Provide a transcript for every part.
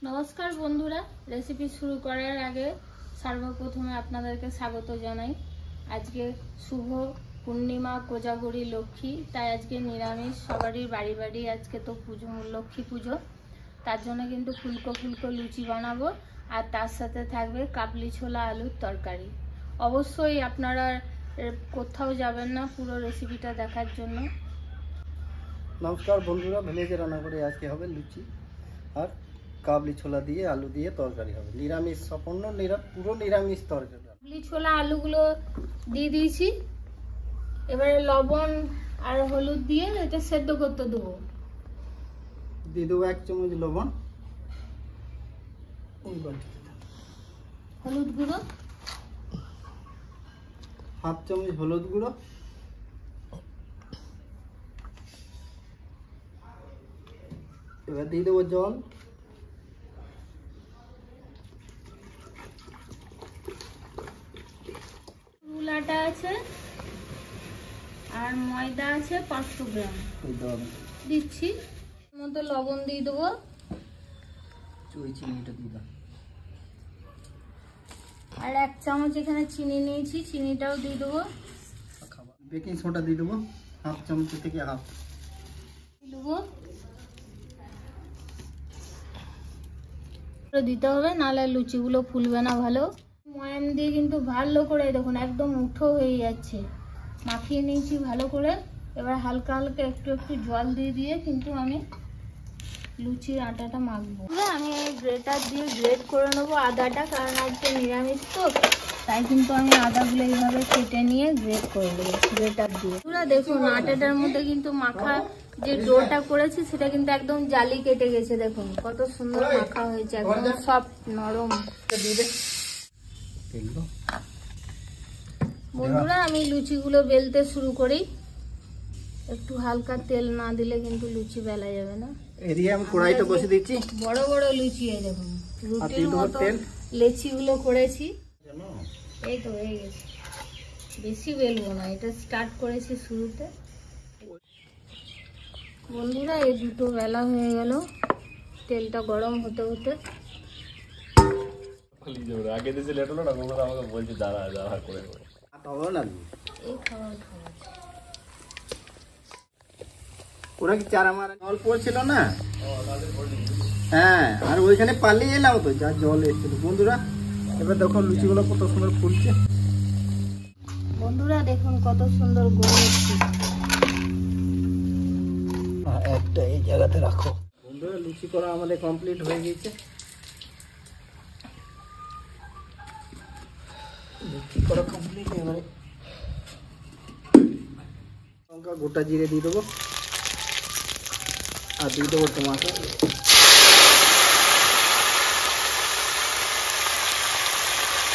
নমস্কার বন্ধুরা, রেসিপি শুরু করার আগে সর্বপ্রথমে আপনাদেরকে স্বাগত জানাই। আজকে শুভ পূর্ণিমা, কোজাগরী লক্ষ্মী, তাই আজকে নিরামিষ সবারই বাড়ি বাড়ি। আজকে তো পুজো, লক্ষ্মী পুজো, তার জন্য কিন্তু ফুলকো ফুলকো লুচি বানাবো, আর তার সাথে থাকবে কাবলি ছোলা আলুর তরকারি। অবশ্যই আপনারা কোথাও যাবেন না পুরো রেসিপিটা দেখার জন্য। নমস্কার বন্ধুরা, ভিলেজে রান্না করে আজকে হবে লুচি আর কাবলি ছোলা দিয়ে আলু দিয়ে তরকারি হবে। নিরামিষ, সম্পূর্ণ পুরো নিরামিষ তরকারি। কাবলি ছোলা আলুগুলো দিয়ে দিয়েছি, এবারে লবণ আর হলুদ দিয়ে এটা সেদ্ধ করতে দেবো। দিয়ে দেবো 1 চামচ লবণ, হলুদ গুঁড়ো 1/2 চামচ হলুদ গুঁড়ো, এবার দিয়ে দেবো জল, আটা আছে আর ময়দা আছে 500 গ্রাম দিচ্ছি। মতো লবণ দিয়ে দেবো, চিনিটা দিয়ে দাও, আর 1 চামচ এখানে চিনি নিয়েছি, চিনিটাও দিয়ে দেবো। বেকিং সোডা দিয়ে দেবো 1/2 চামচ থেকে হাফ দেবো, দিতে হবে, নাহলে লুচিগুলো ফুলবে না ভালো। ময়াম দিয়ে কিন্তু ভালো করে দেখুন একদম মুঠো হয়ে যাচ্ছে, মাখিয়ে নিয়েছি ভালো করে। এবার হালকা হালকা একটু একটু জল দিয়ে দিয়ে কিন্তু আমি লুচির আটাটা মাখবো। আমি গ্রেটার দিয়ে গ্রেট করে নেবো আদাটা, কারণ আজকে নিরামিষ তো, তাই কিন্তু আমি আদাগুলো এইভাবে কেটে নিয়ে গ্রেট করে দেবো গ্রেটার দিয়ে। পুরো দেখুন আটাটার মধ্যে কিন্তু মাখা যে ডোটা করেছি সেটা কিন্তু একদম জালি কেটে গেছে। দেখুন কত সুন্দর মাখা হয়েছে, একদম সফট নরম। বন্ধুরা, আমি লুচিগুলো বেলতে শুরু করি। একটু হালকা তেল না দিলে কিন্তু লুচি বেলা যাবে না। এদিকে আমি কড়াইটা বসিয়ে দিচ্ছি। বড় বড় লুচি, এই দেখুন রুটির মতো লেচিগুলো করেছি। এই তো হয়ে গেছে, বেশি বেলবো না, এটা স্টার্ট করেছি শুরুতে। বন্ধুরা, এই দুটো বেলা হয়ে গেল, তেলটা গরম হতে হতে। আগে দিয়েছে লেট হলো না, আমাকে বলছে দাঁড়া দাঁড়া করে এই খাবার ওরা কি চারা মারা জল পড়ছিল না? হ্যাঁ, আর ওইখানে পালিয়ে এলাম তো, যা জল এসেছিল। বন্ধুরা, এবার দেখো লুচিগুলো কত সুন্দর ফুলছে। বন্ধুরা দেখুন কত সুন্দর গোল হচ্ছে। একটা এই জায়গাতে রাখো। বন্ধুরা, লুচি করা আমাদের কমপ্লিট হয়ে গেছে। লুচি করা কমপ্লিট। এবারে লঙ্কা, গোটা জিরে দিয়ে দেবো, আর দিয়ে দেবো টমাটো,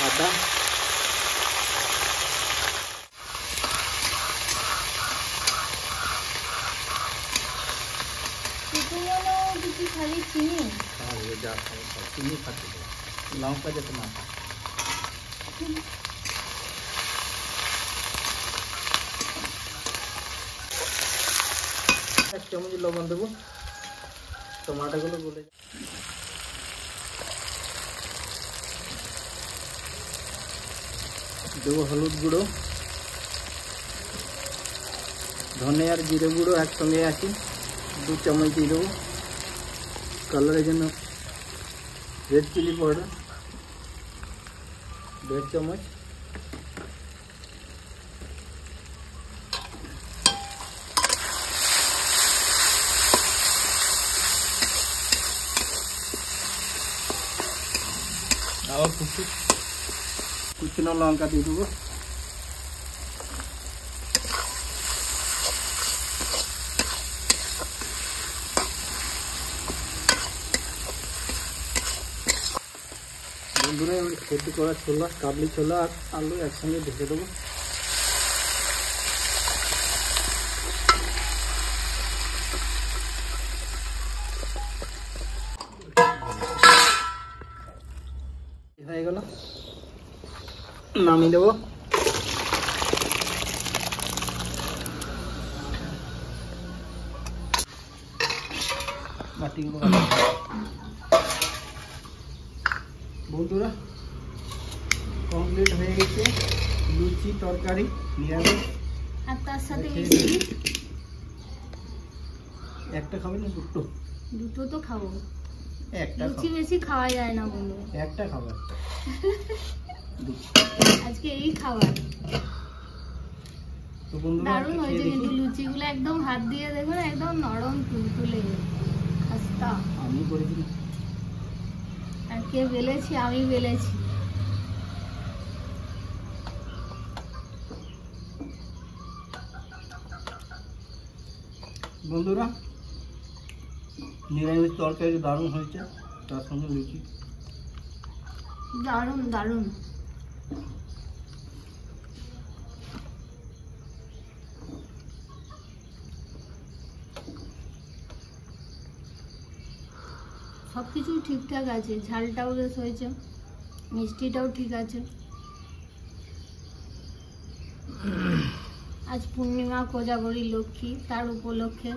আদা, খালি চিনি, চিনি খাতে দেবো, লঙ্কা যাতে না খায়। 1 চামচ লবণ দেবো, টমাটোগুলো গলে দেবো, হলুদ গুঁড়ো, ধনে আর জিরে গুঁড়ো একসঙ্গে আছে 2 চামচ দিয়ে দেবো। কালারের জন্য রেড চিলি পাউডার 1.5 চামচ, আবার কুচনো লঙ্কা দিয়ে দেবো, বন্ধুরা সেদ্ধ করা ছোলা, কাবলি ছোলা আর আলু একসঙ্গে ঢেকে দেবো। হয়ে গেল, নামিয়ে দেবো। বাটি মাটিগুলো বন্ধুরা কমপ্লিট হয়ে গেছে লুচি তরকারি নিরামিষ। আর তার সাথে খেয়ে মিষ্টি। নিই। একটা খাবে না দুটো? দুটো তো খাবো, একটা লুচি খাও। বেশি খাওয়া যায় না বন্ধু, একটা খাবে আজকে এই খাবার। তো বন্ধুরা দারুণ খেয়ে হয়েছে কিন্তু দেখি। লুচিগুলো একদম হাত দিয়ে দেখুন একদম নরম তুলতুলে খাস্তা। আমি করেছি না। আর কে বেলেছি? আমি বেলেছি। বন্ধুরা নিরামিষ তরকারি দারুণ হয়েছে, তার সঙ্গে লুচি। দারুণ দারুণ। সবকিছু ঠিকঠাক আছে, ঝালটাও বেশ হয়েছে, মিষ্টিটাও ঠিক আছে। আজ পূর্ণিমা, কোজাগরী, লক্ষ্মী, তার উপলক্ষে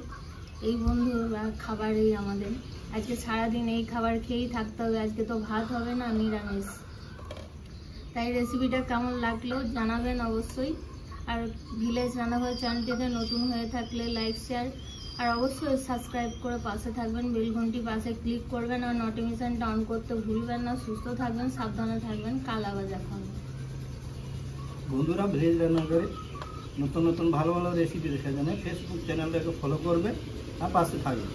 এই বন্ধুর খাবার এই আমাদের। আজকে সারাদিন এই খাবার খেয়েই থাকতে হবে, আজকে তো ভাত হবে না, নিরামিষ। তাই রেসিপিটা কেমন লাগলো জানাবেন অবশ্যই। আর ভিলেজ রান্নাঘর চ্যানেলটিতে নতুন হয়ে থাকলে লাইক, শেয়ার আর অবশ্যই সাবস্ক্রাইব করে পাশে থাকবেন। বেল ঘন্টি পাশে ক্লিক করবেন আর নোটিফিকেশনটা অন করতে ভুলবেন না। সুস্থ থাকবেন, সাবধানে থাকবেন। কাল আবার দেখা হবে। বন্ধুরা ভিলেজ রান্নাঘরে নতুন নতুন ভালো ভালো রেসিপি দেখার জন্য ফেসবুক চ্যানেলটাকে ফলো করবে আর পাশে থাকবে।